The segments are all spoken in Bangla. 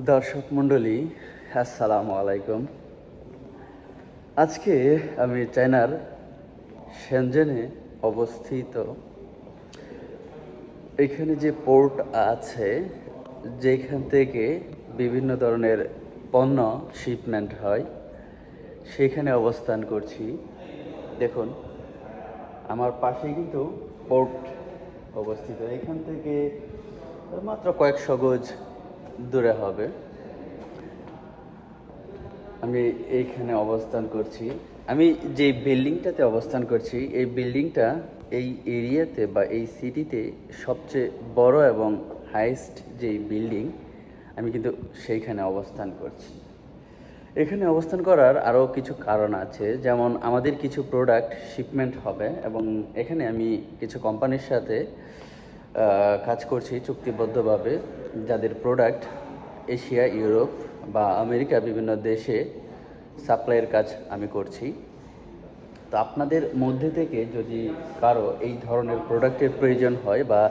দর্শক মণ্ডলী, আসসালামু আলাইকুম। আজকে আমি চায়নার শেনজেনে অবস্থিত এখানে যে পোর্ট আছে, যেখান থেকে বিভিন্ন ধরনের পণ্য শিপমেন্ট হয়, সেখানে অবস্থান করছি। দেখুন, আমার পাশেই কিন্তু পোর্ট অবস্থিত। এখান থেকে মাত্র কয়েকশো গজ দূরে হবে। আমি এইখানে অবস্থান করছি। আমি যে বিল্ডিংটাতে অবস্থান করছি, এই বিল্ডিংটা এই এরিয়াতে বা এই সিটিতে সবচেয়ে বড় এবং হাইয়েস্ট যেই বিল্ডিং, আমি কিন্তু সেইখানে অবস্থান করছি। এখানে অবস্থান করার আরও কিছু কারণ আছে, যেমন আমাদের কিছু প্রোডাক্ট শিপমেন্ট হবে এবং এখানে আমি কিছু কোম্পানির সাথে কাজ করছি চুক্তিবদ্ধভাবে, যাদের প্রোডাক্ট এশিয়া, ইউরোপ বা আমেরিকা বিভিন্ন দেশে সাপ্লাইয়ের কাজ আমি করছি। তো আপনাদের মধ্যে থেকে যদি কারো এই ধরনের প্রোডাক্টের প্রয়োজন হয় বা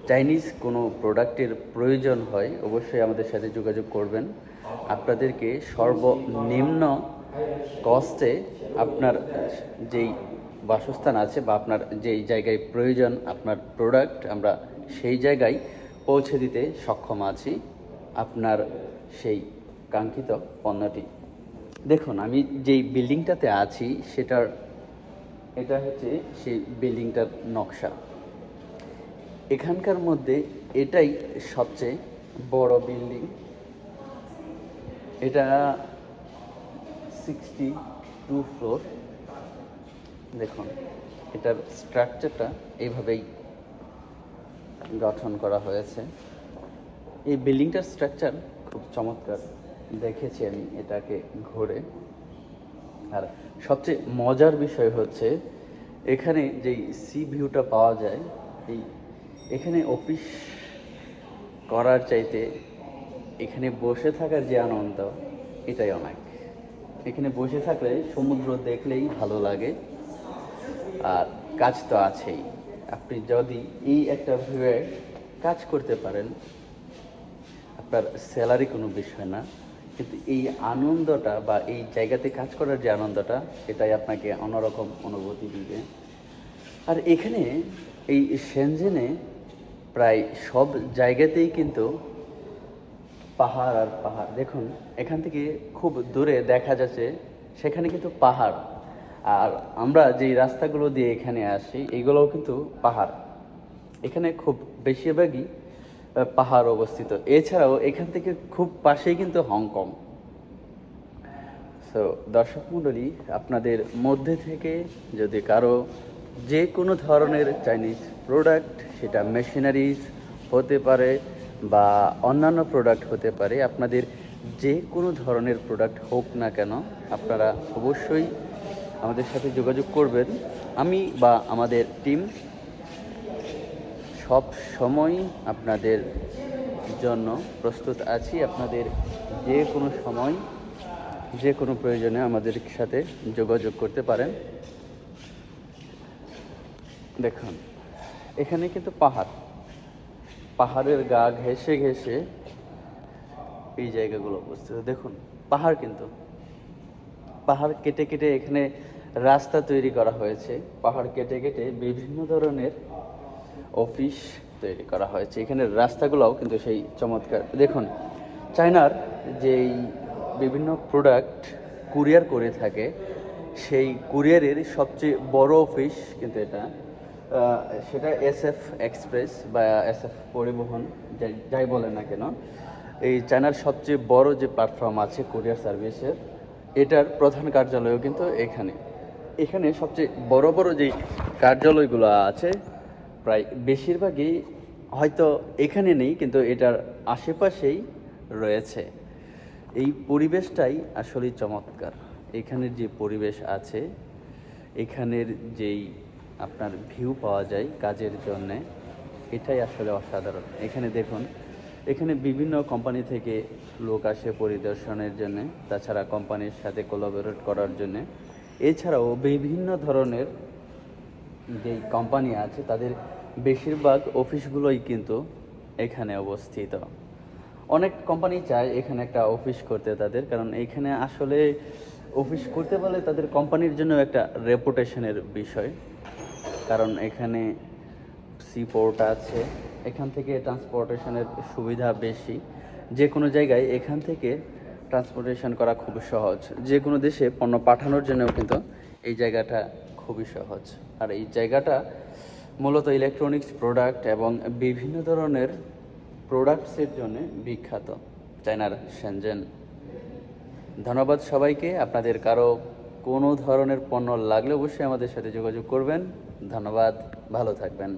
চাইনিজ কোনো প্রোডাক্টের প্রয়োজন হয়, অবশ্যই আমাদের সাথে যোগাযোগ করবেন। আপনাদেরকে সর্বনিম্ন কস্টে আপনার যেই বাসস্থান আছে বা আপনার যেই জায়গায় প্রয়োজন আপনার প্রোডাক্ট, আমরা সেই জায়গায় পৌঁছে দিতে সক্ষম আছি আপনার সেই কাঙ্ক্ষিত পণ্যটি। দেখুন, আমি যেই বিল্ডিংটাতে আছি এটা হচ্ছে সেই বিল্ডিংটার নকশা। এখানকার মধ্যে এটাই সবচেয়ে বড় বিল্ডিং। এটা 62 ফ্লোর। দেখুন, এটার স্ট্রাকচারটা এইভাবেই গঠন করা হয়েছে। এই বিল্ডিংটার স্ট্রাকচার খুব চমৎকার, দেখেছি আমি এটাকে ঘুরে। আর সবচেয়ে মজার বিষয় হচ্ছে এখানে যেই সি ভিউটা পাওয়া যায়, এখানে অফিস করার চাইতে এখানে বসে থাকার যে আনন্দ, এটাই অনেক। এখানে বসে থাকলে সমুদ্র দেখলেই ভালো লাগে। আর কাজ তো আছেই। আপনি যদি এই একটা ভিউয়ে কাজ করতে পারেন, আপনার স্যালারি কোনো বিষয় না, কিন্তু এই আনন্দটা বা এই জায়গাতে কাজ করার যে আনন্দটা, এটাই আপনাকে অন্যরকম অনুভূতি দিবে। আর এখানে এই শেনজেনে প্রায় সব জায়গাতেই কিন্তু পাহাড় আর পাহাড়। দেখুন, এখান থেকে খুব দূরে দেখা যাচ্ছে সেখানে কিন্তু পাহাড়। আর আমরা যেই রাস্তাগুলো দিয়ে এখানে আসি, এগুলোও কিন্তু পাহাড়। এখানে খুব বেশিরভাগই পাহাড় অবস্থিত। এছাড়াও এখান থেকে খুব পাশেই কিন্তু হংকং। সো দর্শক মণ্ডলী, আপনাদের মধ্যে থেকে যদি কারো যে কোনো ধরনের চাইনিজ প্রোডাক্ট, সেটা মেশিনারিজ হতে পারে বা অন্যান্য প্রোডাক্ট হতে পারে, আপনাদের যে কোনো ধরনের প্রোডাক্ট হোক না কেন, আপনারা অবশ্যই আমাদের সাথে যোগাযোগ করবেন। আমি বা আমাদের টিম সব সময় আপনাদের জন্য প্রস্তুত আছি। আপনাদের যে কোনো সময় যে কোনো প্রয়োজনে আমাদের সাথে যোগাযোগ করতে পারেন। দেখুন, এখানে কিন্তু পাহাড়ের গা ঘেঁষে ঘেঁষে এই জায়গাগুলো অবস্থিত। দেখুন, পাহাড় কিন্তু পাহাড় কেটে কেটে এখানে রাস্তা তৈরি করা হয়েছে। পাহাড় কেটে কেটে বিভিন্ন ধরনের অফিস তৈরি করা হয়েছে। এখানে রাস্তাগুলোও কিন্তু সেই চমৎকার। দেখুন, চায়নার যেই বিভিন্ন প্রোডাক্ট কুরিয়ার করে থাকে, সেই কুরিয়ারের সবচেয়ে বড় অফিস কিন্তু এটা। সেটা SF এক্সপ্রেস বা SF পরিবহন, যাই বলে না কেন, এই চায়নার সবচেয়ে বড় যে প্ল্যাটফর্ম আছে কুরিয়ার সার্ভিসের, এটার প্রধান কার্যালয়ও কিন্তু এখানে সবচেয়ে বড় বড় যে কার্যালয়গুলো আছে, প্রায় বেশিরভাগই হয়তো এখানে নেই, কিন্তু এটার আশেপাশেই রয়েছে। এই পরিবেশটাই আসলেই চমৎকার। এখানের যে পরিবেশ আছে, এখানের যেই আপনার ভিউ পাওয়া যায় কাজের জন্যে, এটাই আসলে অসাধারণ। এখানে দেখুন, এখানে বিভিন্ন কোম্পানি থেকে লোক আসে পরিদর্শনের জন্যে, তাছাড়া কোম্পানির সাথে কোলাবোরেট করার জন্যে। এছাড়াও বিভিন্ন ধরনের যেই কোম্পানি আছে, তাদের বেশিরভাগ অফিসগুলোই কিন্তু এখানে অবস্থিত। অনেক কোম্পানি চায় এখানে একটা অফিস করতে তাদের, কারণ এইখানে আসলে অফিস করতে পারলে তাদের কোম্পানির জন্য একটা রেপুটেশনের বিষয়। কারণ এখানে সি পোর্ট আছে, এখান থেকে ট্রান্সপোর্টেশনের সুবিধা বেশি। যে কোনো জায়গায় এখান থেকে ট্রান্সপোর্টেশন করা খুব সহজ, যে কোনো দেশে পণ্য পাঠানোর জন্যও কিন্তু এই জায়গাটা খুবই সহজ। আর এই জায়গাটা মূলত ইলেকট্রনিক্স প্রোডাক্ট এবং বিভিন্ন ধরনের প্রোডাক্টসের জন্য বিখ্যাত, চায়নার শেনজেন। ধন্যবাদ সবাইকে। আপনাদের কারো কোনো ধরনের পণ্য লাগলে অবশ্যই আমাদের সাথে যোগাযোগ করবেন। ধন্যবাদ, ভালো থাকবেন।